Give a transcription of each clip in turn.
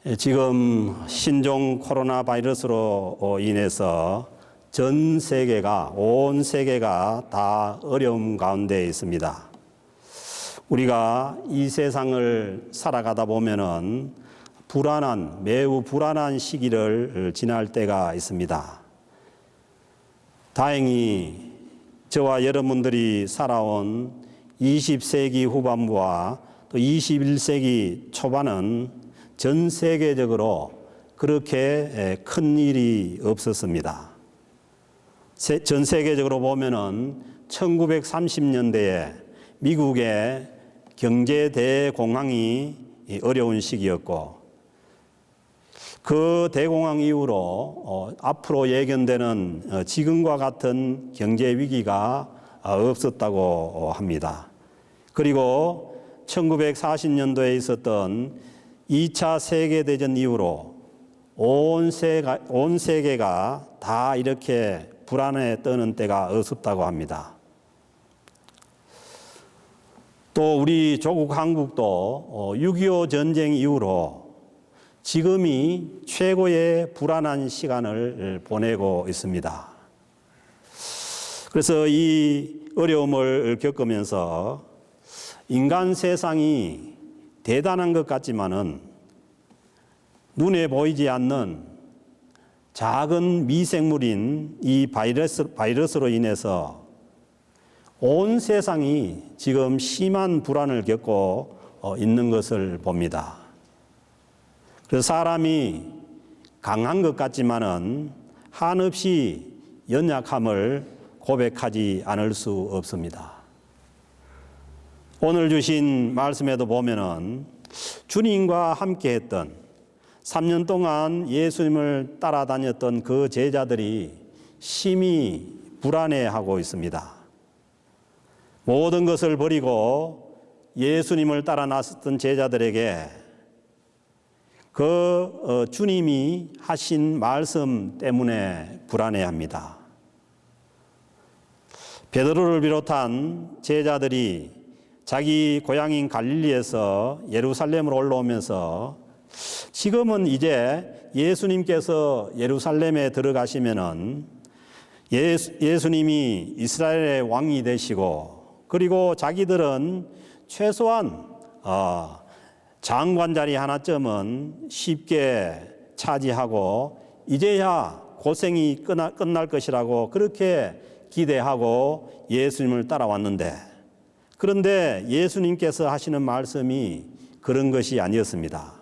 지금 신종 코로나 바이러스로 인해서 전 세계가, 온 세계가 다 어려움 가운데 있습니다. 우리가 이 세상을 살아가다 보면은 매우 불안한 시기를 지날 때가 있습니다. 다행히 저와 여러분들이 살아온 20세기 후반부와 또 21세기 초반은 전 세계적으로 그렇게 큰 일이 없었습니다. 전 세계적으로 보면은 1930년대에 미국의 경제 대공황이 어려운 시기였고, 그 대공황 이후로 앞으로 예견되는 지금과 같은 경제 위기가 없었다고 합니다. 그리고 1940년도에 있었던 2차 세계대전 이후로 온 세계가 다 이렇게 불안에 떠는 때가 없었다고 합니다. 또 우리 조국 한국도 6.25 전쟁 이후로 지금이 최고의 불안한 시간을 보내고 있습니다. 그래서 이 어려움을 겪으면서 인간 세상이 대단한 것 같지만은 눈에 보이지 않는 작은 미생물인 이 바이러스로 인해서 온 세상이 지금 심한 불안을 겪고 있는 것을 봅니다. 그래서 사람이 강한 것 같지만은 한없이 연약함을 고백하지 않을 수 없습니다. 오늘 주신 말씀에도 보면은 주님과 함께 했던 3년 동안 예수님을 따라다녔던 그 제자들이 심히 불안해하고 있습니다. 모든 것을 버리고 예수님을 따라 나섰던 제자들에게 그 주님이 하신 말씀 때문에 불안해합니다. 베드로를 비롯한 제자들이 자기 고향인 갈릴리에서 예루살렘으로 올라오면서 지금은 이제 예수님께서 예루살렘에 들어가시면은 예수님이 이스라엘의 왕이 되시고, 그리고 자기들은 최소한 장관 자리 하나쯤은 쉽게 차지하고 이제야 고생이 끝날 것이라고 그렇게 기대하고 예수님을 따라왔는데, 그런데 예수님께서 하시는 말씀이 그런 것이 아니었습니다.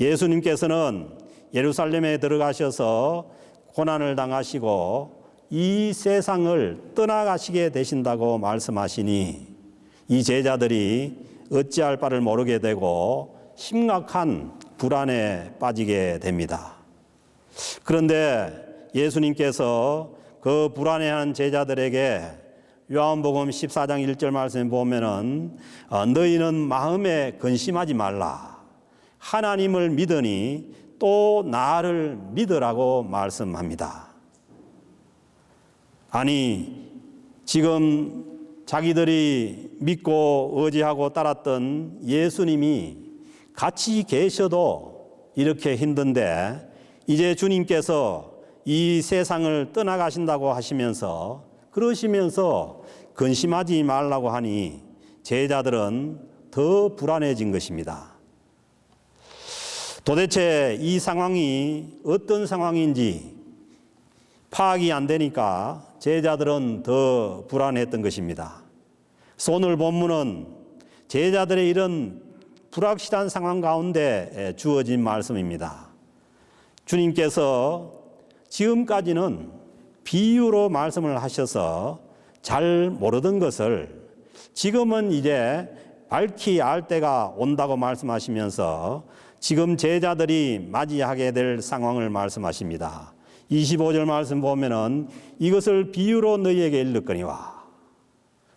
예수님께서는 예루살렘에 들어가셔서 고난을 당하시고 이 세상을 떠나가시게 되신다고 말씀하시니 이 제자들이 어찌할 바를 모르게 되고 심각한 불안에 빠지게 됩니다. 그런데 예수님께서 그 불안해하는 제자들에게 요한복음 14장 1절 말씀에 보면은 너희는 마음에 근심하지 말라. 하나님을 믿으니 또 나를 믿으라고 말씀합니다. 아니, 지금 자기들이 믿고 의지하고 따랐던 예수님이 같이 계셔도 이렇게 힘든데 이제 주님께서 이 세상을 떠나가신다고 하시면서 그러시면서 근심하지 말라고 하니 제자들은 더 불안해진 것입니다. 도대체 이 상황이 어떤 상황인지 파악이 안 되니까 제자들은 더 불안했던 것입니다. 그래서 오늘 본문은 제자들의 이런 불확실한 상황 가운데 주어진 말씀입니다. 주님께서 지금까지는 비유로 말씀을 하셔서 잘 모르던 것을 지금은 이제 밝히 알 때가 온다고 말씀하시면서 지금 제자들이 맞이하게 될 상황을 말씀하십니다. 25절 말씀 보면은 이것을 비유로 너희에게 일렀거니와,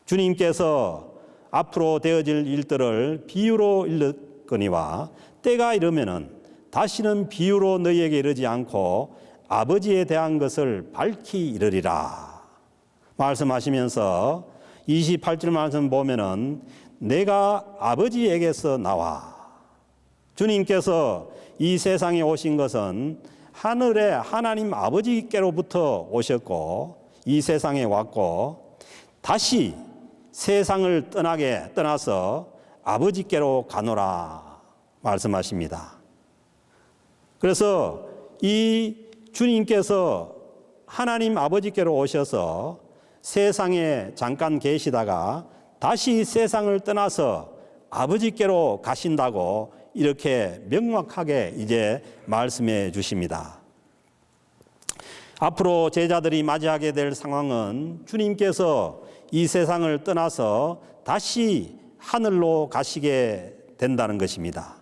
주님께서 앞으로 되어질 일들을 비유로 일렀거니와 때가 이르면은 다시는 비유로 너희에게 이르지 않고 아버지에 대한 것을 밝히 이르리라 말씀하시면서 28절 말씀 보면은 내가 아버지에게서 나와 주님께서 이 세상에 오신 것은 하늘의 하나님 아버지께로부터 오셨고 이 세상에 왔고 다시 세상을 떠나서 아버지께로 가노라 말씀하십니다. 그래서 이 주님께서 하나님 아버지께로 오셔서 세상에 잠깐 계시다가 다시 세상을 떠나서 아버지께로 가신다고 이렇게 명확하게 이제 말씀해 주십니다. 앞으로 제자들이 맞이하게 될 상황은 주님께서 이 세상을 떠나서 다시 하늘로 가시게 된다는 것입니다.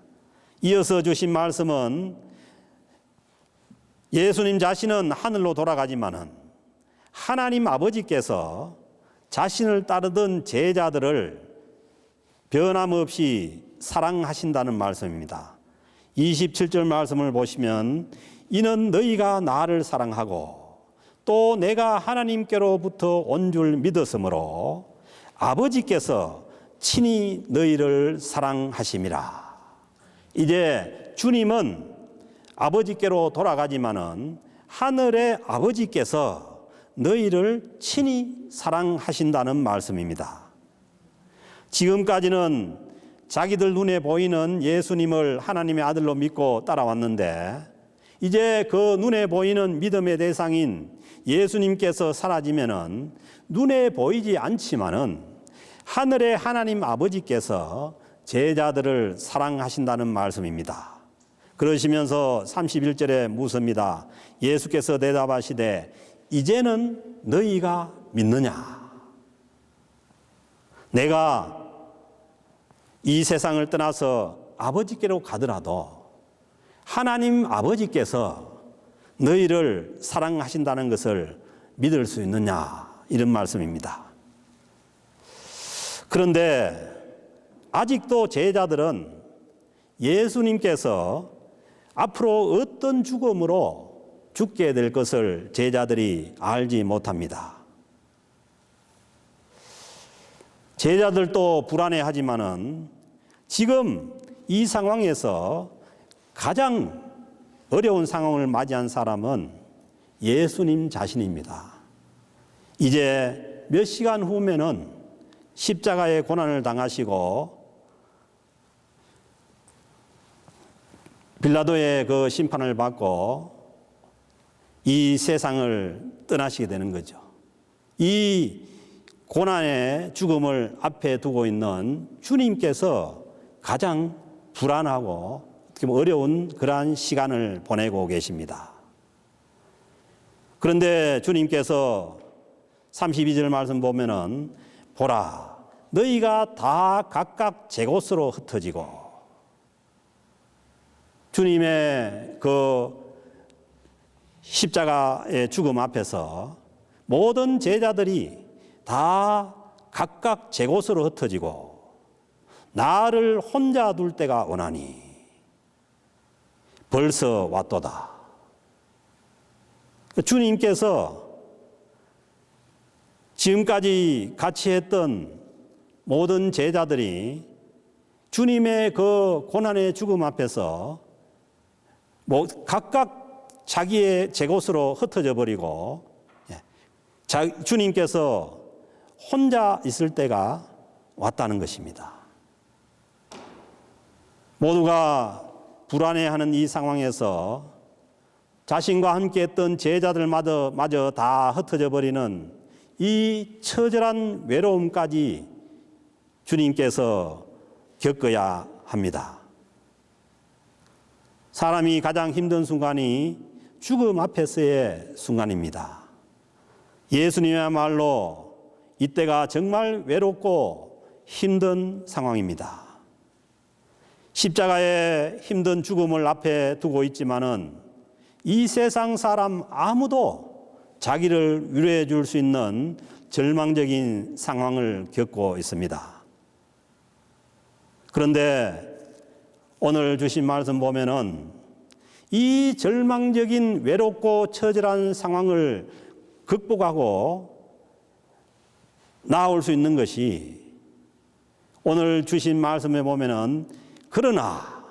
이어서 주신 말씀은 예수님 자신은 하늘로 돌아가지만은 하나님 아버지께서 자신을 따르던 제자들을 변함없이 사랑하신다는 말씀입니다. 27절 말씀을 보시면 이는 너희가 나를 사랑하고 또 내가 하나님께로부터 온 줄 믿었으므로 아버지께서 친히 너희를 사랑하심이라. 이제 주님은 아버지께로 돌아가지만은 하늘의 아버지께서 너희를 친히 사랑하신다는 말씀입니다. 지금까지는 자기들 눈에 보이는 예수님을 하나님의 아들로 믿고 따라왔는데 이제 그 눈에 보이는 믿음의 대상인 예수님께서 사라지면은 눈에 보이지 않지만은 하늘의 하나님 아버지께서 제자들을 사랑하신다는 말씀입니다. 그러시면서 31절에 묻습니다. 예수께서 대답하시되 이제는 너희가 믿느냐? 내가 이 세상을 떠나서 아버지께로 가더라도 하나님 아버지께서 너희를 사랑하신다는 것을 믿을 수 있느냐? 이런 말씀입니다. 그런데 아직도 제자들은 예수님께서 앞으로 어떤 죽음으로 죽게 될 것을 제자들이 알지 못합니다. 제자들도 불안해하지만은 지금 이 상황에서 가장 어려운 상황을 맞이한 사람은 예수님 자신입니다. 이제 몇 시간 후면은 십자가의 고난을 당하시고 빌라도의 그 심판을 받고 이 세상을 떠나시게 되는 거죠. 이 고난의 죽음을 앞에 두고 있는 주님께서 가장 불안하고 어려운 그러한 시간을 보내고 계십니다. 그런데 주님께서 32절 말씀 보면은 보라 너희가 다 각각 제 곳으로 흩어지고 주님의 그 십자가의 죽음 앞에서 모든 제자들이 다 각각 제 곳으로 흩어지고 나를 혼자 둘 때가 오나니 벌써 왔도다. 주님께서 지금까지 같이 했던 모든 제자들이 주님의 그 고난의 죽음 앞에서 각각 자기의 제 곳으로 흩어져 버리고 주님께서 혼자 있을 때가 왔다는 것입니다. 모두가 불안해하는 이 상황에서 자신과 함께 했던 제자들마저 다 흩어져 버리는 이 처절한 외로움까지 주님께서 겪어야 합니다. 사람이 가장 힘든 순간이 죽음 앞에서의 순간입니다. 예수님이야말로 이때가 정말 외롭고 힘든 상황입니다. 십자가의 힘든 죽음을 앞에 두고 있지만은 이 세상 사람 아무도 자기를 위로해 줄 수 있는 절망적인 상황을 겪고 있습니다. 그런데 오늘 주신 말씀 보면은 이 절망적인 외롭고 처절한 상황을 극복하고 나올 수 있는 것이 오늘 주신 말씀에 보면은 그러나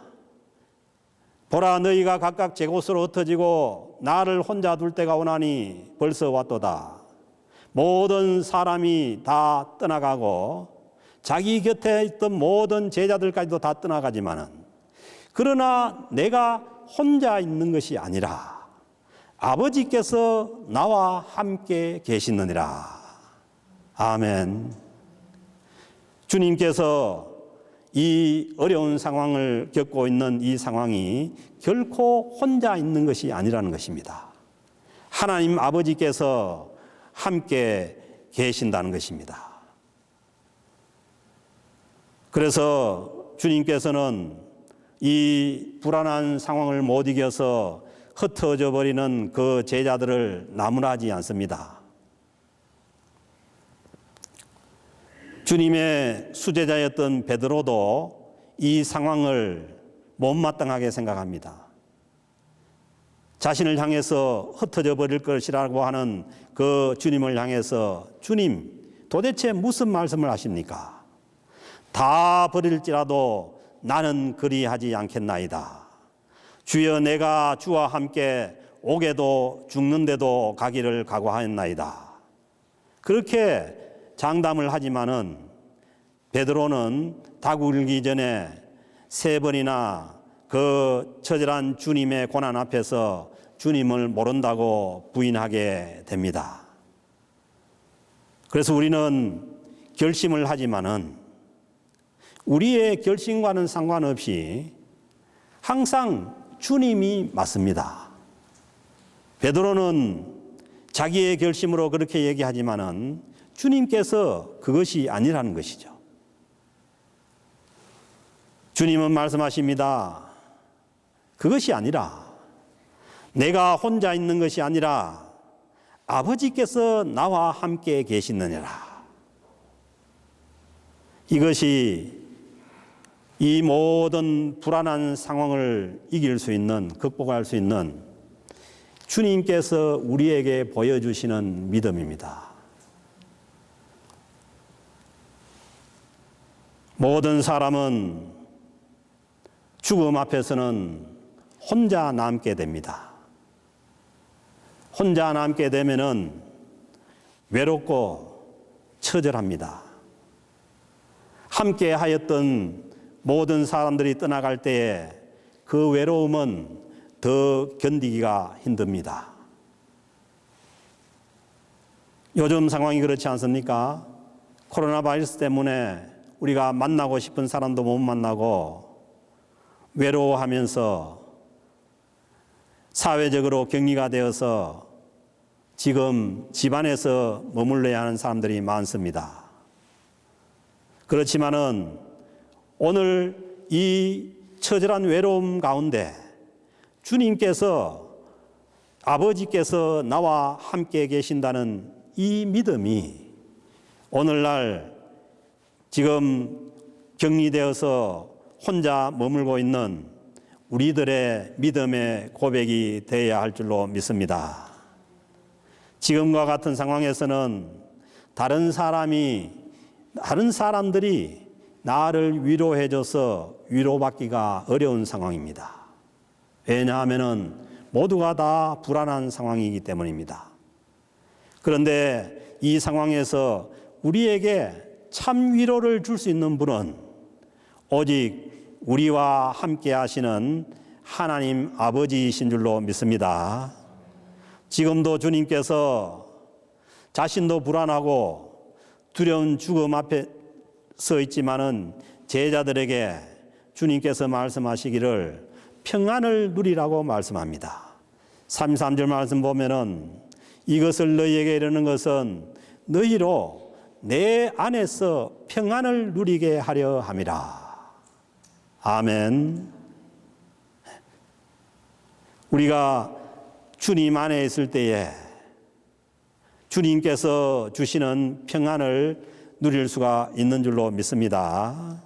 보라, 너희가 각각 제 곳으로 흩어지고 나를 혼자 둘 때가 오나니 벌써 왔도다. 모든 사람이 다 떠나가고 자기 곁에 있던 모든 제자들까지도 다 떠나가지만은, 그러나 내가 혼자 있는 것이 아니라 아버지께서 나와 함께 계시느니라. 아멘. 주님께서 이 어려운 상황을 겪고 있는 이 상황이 결코 혼자 있는 것이 아니라는 것입니다. 하나님 아버지께서 함께 계신다는 것입니다. 그래서 주님께서는 이 불안한 상황을 못 이겨서 흩어져 버리는 그 제자들을 나무라지 않습니다. 주님의 수제자였던 베드로도 이 상황을 못마땅하게 생각합니다. 자신을 향해서 흩어져 버릴 것이라고 하는 그 주님을 향해서, 주님, 도대체 무슨 말씀을 하십니까? 다 버릴지라도 나는 그리하지 않겠나이다. 주여, 내가 주와 함께 오게도 죽는데도 가기를 각오하였나이다. 그렇게 장담을 하지만은 베드로는 닭 울기 전에 3번이나 그 처절한 주님의 고난 앞에서 주님을 모른다고 부인하게 됩니다. 그래서 우리는 결심을 하지만은 우리의 결심과는 상관없이 항상 주님이 맞습니다. 베드로는 자기의 결심으로 그렇게 얘기하지만은 주님께서 그것이 아니라는 것이죠. 주님은 말씀하십니다. 그것이 아니라, 내가 혼자 있는 것이 아니라 아버지께서 나와 함께 계시느니라. 이것이 이 모든 불안한 상황을 이길 수 있는, 극복할 수 있는 주님께서 우리에게 보여주시는 믿음입니다. 모든 사람은 죽음 앞에서는 혼자 남게 됩니다. 혼자 남게 되면은 외롭고 처절합니다. 함께 하였던 모든 사람들이 떠나갈 때에 그 외로움은 더 견디기가 힘듭니다. 요즘 상황이 그렇지 않습니까? 코로나 바이러스 때문에 우리가 만나고 싶은 사람도 못 만나고 외로워하면서 사회적으로 격리가 되어서 지금 집안에서 머물러야 하는 사람들이 많습니다. 그렇지만은 오늘 이 처절한 외로움 가운데 주님께서, 아버지께서 나와 함께 계신다는 이 믿음이 오늘날 지금 격리되어서 혼자 머물고 있는 우리들의 믿음의 고백이 되어야 할 줄로 믿습니다. 지금과 같은 상황에서는 다른 사람들이 나를 위로해줘서 위로받기가 어려운 상황입니다. 왜냐하면 모두가 다 불안한 상황이기 때문입니다. 그런데 이 상황에서 우리에게 참 위로를 줄 수 있는 분은 오직 우리와 함께 하시는 하나님 아버지이신 줄로 믿습니다. 지금도 주님께서 자신도 불안하고 두려운 죽음 앞에 서 있지만은 제자들에게 주님께서 말씀하시기를 평안을 누리라고 말씀합니다. 33절 말씀 보면은, 이것을 너희에게 이르는 것은 너희로 내 안에서 평안을 누리게 하려 함이라. 아멘. 우리가 주님 안에 있을 때에 주님께서 주시는 평안을 누릴 수가 있는 줄로 믿습니다.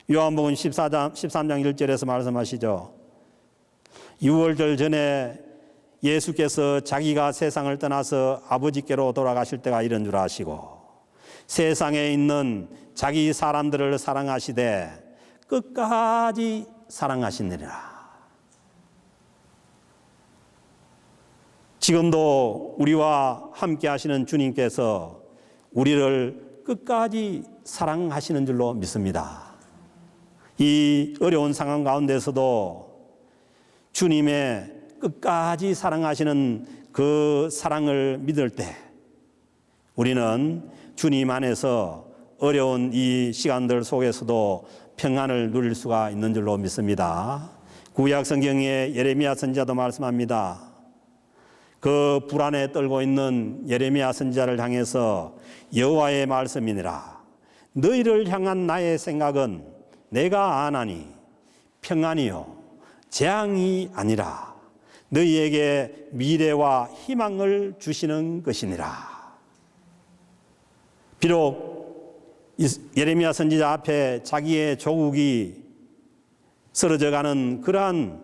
요한복음 13장 1절에서 말씀하시죠. 유월절 전에 예수께서 자기가 세상을 떠나서 아버지께로 돌아가실 때가 이런 줄 아시고 세상에 있는 자기 사람들을 사랑하시되 끝까지 사랑하시느니라. 지금도 우리와 함께 하시는 주님께서 우리를 끝까지 사랑하시는 줄로 믿습니다. 이 어려운 상황 가운데서도 주님의 끝까지 사랑하시는 그 사랑을 믿을 때 우리는 주님 안에서 어려운 이 시간들 속에서도 평안을 누릴 수가 있는 줄로 믿습니다. 구약 성경의 예레미야 선지자도 말씀합니다. 그 불안에 떨고 있는 예레미야 선지자를 향해서 여호와의 말씀이니라. 너희를 향한 나의 생각은 내가 아나니 평안이요 재앙이 아니라 너희에게 미래와 희망을 주시는 것이니라. 비록 예레미야 선지자 앞에 자기의 조국이 쓰러져가는 그러한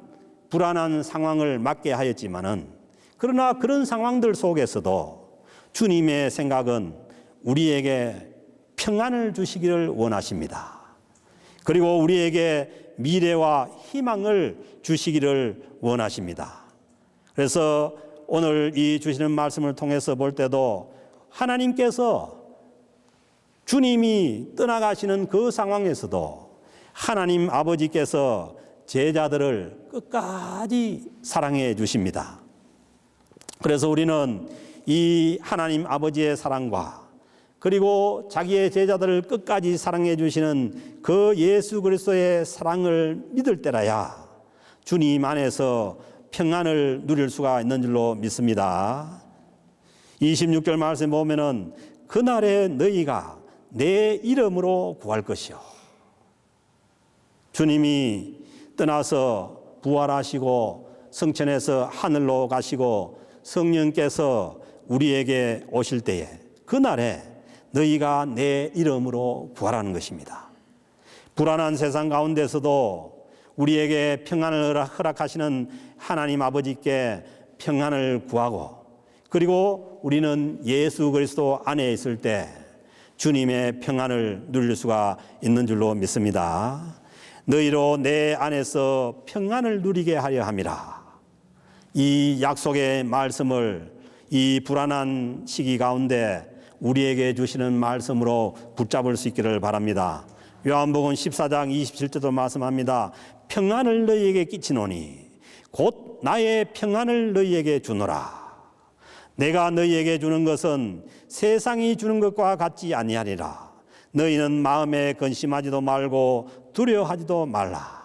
불안한 상황을 맞게 하였지만은 그러나 그런 상황들 속에서도 주님의 생각은 우리에게 평안을 주시기를 원하십니다. 그리고 우리에게 미래와 희망을 주시기를 원하십니다. 그래서 오늘 이 주시는 말씀을 통해서 볼 때도 하나님께서 주님이 떠나가시는 그 상황에서도 하나님 아버지께서 제자들을 끝까지 사랑해 주십니다. 그래서 우리는 이 하나님 아버지의 사랑과 그리고 자기의 제자들을 끝까지 사랑해 주시는 그 예수 그리스도의 사랑을 믿을 때라야 주님 안에서 평안을 누릴 수가 있는 줄로 믿습니다. 26절 말씀 보면은 그날에 너희가 내 이름으로 구할 것이요. 주님이 떠나서 부활하시고 성천에서 하늘로 가시고 성령께서 우리에게 오실 때에 그날에 너희가 내 이름으로 구하라는 것입니다. 불안한 세상 가운데서도 우리에게 평안을 허락하시는 하나님 아버지께 평안을 구하고 그리고 우리는 예수 그리스도 안에 있을 때 주님의 평안을 누릴 수가 있는 줄로 믿습니다. 너희로 내 안에서 평안을 누리게 하려 함이라. 이 약속의 말씀을 이 불안한 시기 가운데 우리에게 주시는 말씀으로 붙잡을 수 있기를 바랍니다. 요한복음 14장 27절도 말씀합니다. 평안을 너희에게 끼치노니 곧 나의 평안을 너희에게 주노라. 내가 너희에게 주는 것은 세상이 주는 것과 같지 아니하리라. 너희는 마음에 근심하지도 말고 두려워하지도 말라.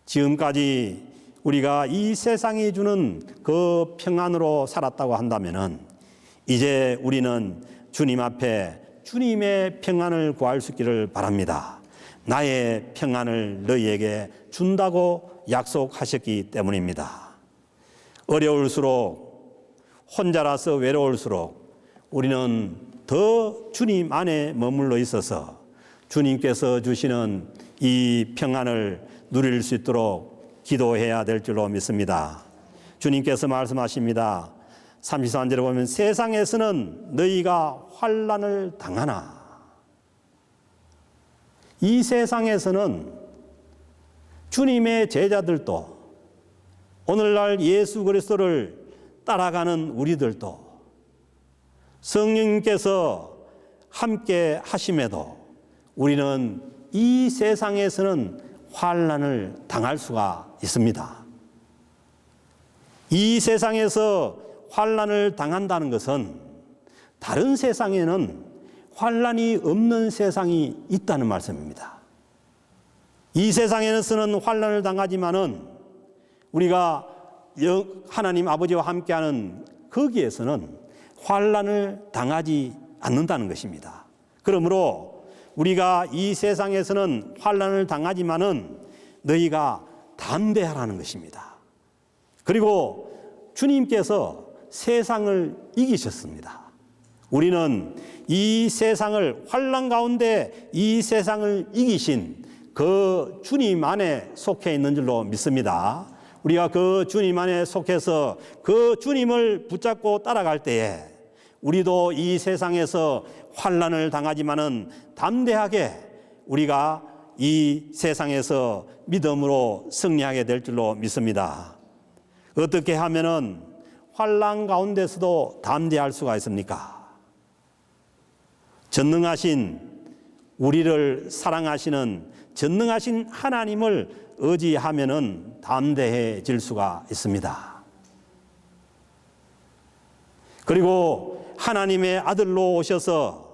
지금까지 우리가 이 세상이 주는 그 평안으로 살았다고 한다면은 이제 우리는 주님 앞에 주님의 평안을 구할 수 있기를 바랍니다. 나의 평안을 너희에게 준다고 약속하셨기 때문입니다. 어려울수록 혼자라서 외로울수록 우리는 더 주님 안에 머물러 있어서 주님께서 주시는 이 평안을 누릴 수 있도록 기도해야 될 줄로 믿습니다. 주님께서 말씀하십니다. 33절에 보면 세상에서는 너희가 환난을 당하나. 이 세상에서는 주님의 제자들도 오늘날 예수 그리스도를 따라가는 우리들도 성령님께서 함께 하심에도 우리는 이 세상에서는 환난을 당할 수가 있습니다. 이 세상에서 환난을 당한다는 것은 다른 세상에는 환난이 없는 세상이 있다는 말씀입니다. 이 세상에서는 환난을 당하지만은 우리가 하나님 아버지와 함께하는 거기에서는 환난을 당하지 않는다는 것입니다. 그러므로 우리가 이 세상에서는 환난을 당하지만은 너희가 담대하라는 것입니다. 그리고 주님께서 세상을 이기셨습니다. 우리는 이 세상을 환난 가운데 이 세상을 이기신 그 주님 안에 속해 있는 줄로 믿습니다. 우리가 그 주님 안에 속해서 그 주님을 붙잡고 따라갈 때에 우리도 이 세상에서 환난을 당하지만은 담대하게 우리가 이 세상에서 믿음으로 승리하게 될 줄로 믿습니다. 어떻게 하면은 환난 가운데서도 담대할 수가 있습니까? 전능하신 우리를 사랑하시는 전능하신 하나님을 의지하면은 담대해질 수가 있습니다. 그리고 하나님의 아들로 오셔서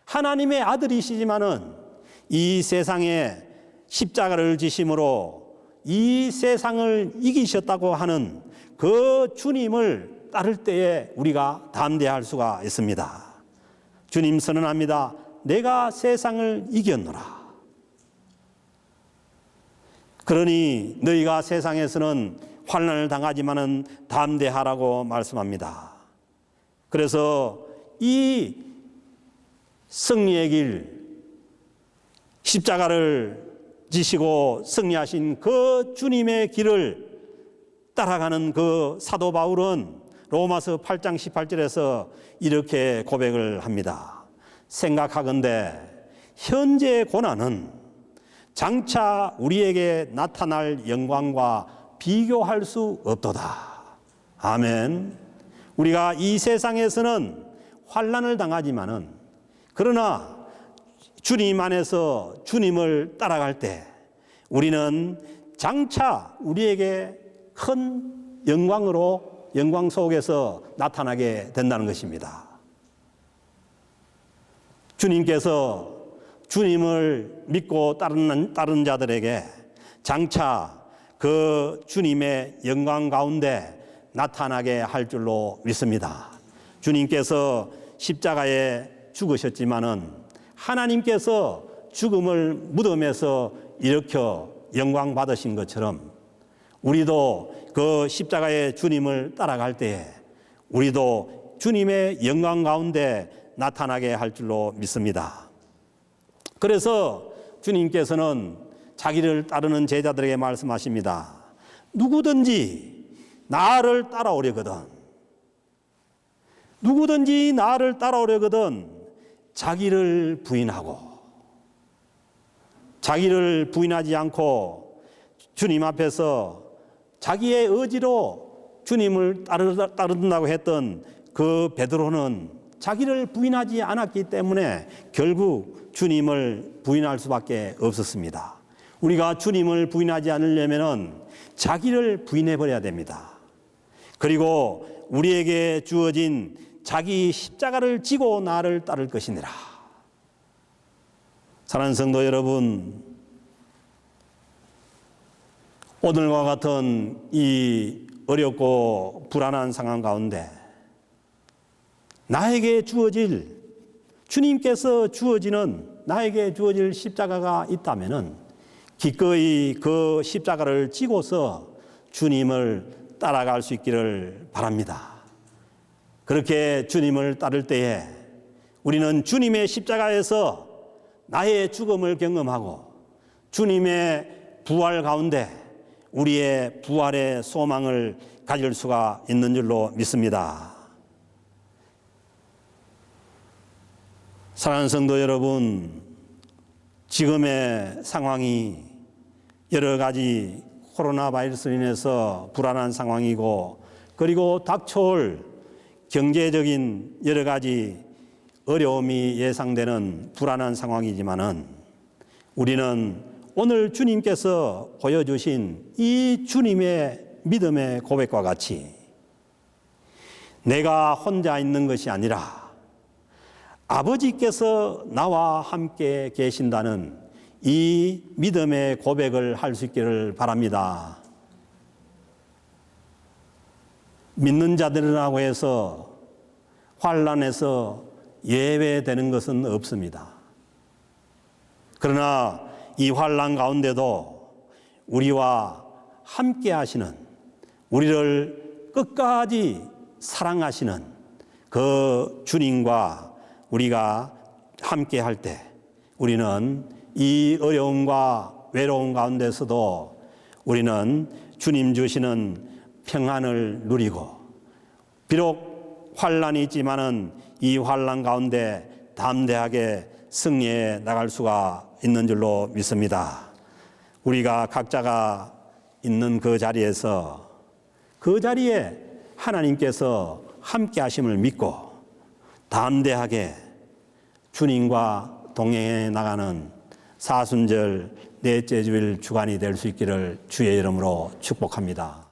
하나님의 아들이시지만은 이 세상에 십자가를 지심으로 이 세상을 이기셨다고 하는 그 주님을 따를 때에 우리가 담대할 수가 있습니다. 주님 선언합니다. 내가 세상을 이겼노라. 그러니 너희가 세상에서는 환난을 당하지만은 담대하라고 말씀합니다. 그래서 이 승리의 길, 십자가를 지시고 승리하신 그 주님의 길을 따라가는 그 사도 바울은 로마서 8장 18절에서 이렇게 고백을 합니다. 생각하건대 현재의 고난은 장차 우리에게 나타날 영광과 비교할 수 없도다. 아멘. 우리가 이 세상에서는 환난을 당하지만은 그러나 주님 안에서 주님을 따라갈 때 우리는 장차 우리에게 큰 영광 속에서 나타나게 된다는 것입니다. 주님께서 주님을 믿고 따르는 자들에게 장차 그 주님의 영광 가운데 나타나게 할 줄로 믿습니다. 주님께서 십자가에 죽으셨지만은 하나님께서 죽음을 무덤에서 일으켜 영광 받으신 것처럼 우리도 그 십자가의 주님을 따라갈 때에 우리도 주님의 영광 가운데 나타나게 할 줄로 믿습니다. 그래서 주님께서는 자기를 따르는 제자들에게 말씀하십니다. 누구든지 나를 따라오려거든 자기를 부인하지 않고 주님 앞에서 자기의 의지로 주님을 따른다고 했던 그 베드로는 자기를 부인하지 않았기 때문에 결국 주님을 부인할 수밖에 없었습니다. 우리가 주님을 부인하지 않으려면 자기를 부인해 버려야 됩니다. 그리고 우리에게 주어진 자기 십자가를 지고 나를 따를 것이니라. 사랑하는 성도 여러분, 오늘과 같은 이 어렵고 불안한 상황 가운데 나에게 주어질 주님께서 나에게 주어질 십자가가 있다면은 기꺼이 그 십자가를 지고서 주님을 따라갈 수 있기를 바랍니다. 그렇게 주님을 따를 때에 우리는 주님의 십자가에서 나의 죽음을 경험하고 주님의 부활 가운데 우리의 부활의 소망을 가질 수가 있는 줄로 믿습니다. 사랑하는 성도 여러분, 지금의 상황이 여러 가지 코로나 바이러스로 인해서 불안한 상황이고 그리고 닥쳐올 경제적인 여러 가지 어려움이 예상되는 불안한 상황이지만은 우리는 오늘 주님께서 보여주신 이 주님의 믿음의 고백과 같이 내가 혼자 있는 것이 아니라 아버지께서 나와 함께 계신다는 이 믿음의 고백을 할 수 있기를 바랍니다. 믿는 자들이라고 해서 환난에서 예외되는 것은 없습니다. 그러나 이 환난 가운데도 우리와 함께 하시는, 우리를 끝까지 사랑하시는 그 주님과 우리가 함께 할 때 우리는 이 어려움과 외로움 가운데서도 우리는 주님 주시는 평안을 누리고 비록 환난이 있지만은 이 환난 가운데 담대하게 승리해 나갈 수가 있는 줄로 믿습니다. 우리가 각자가 있는 그 자리에 하나님께서 함께 하심을 믿고 담대하게 주님과 동행해 나가는 사순절 넷째 주일 주간이 될 수 있기를 주의 이름으로 축복합니다.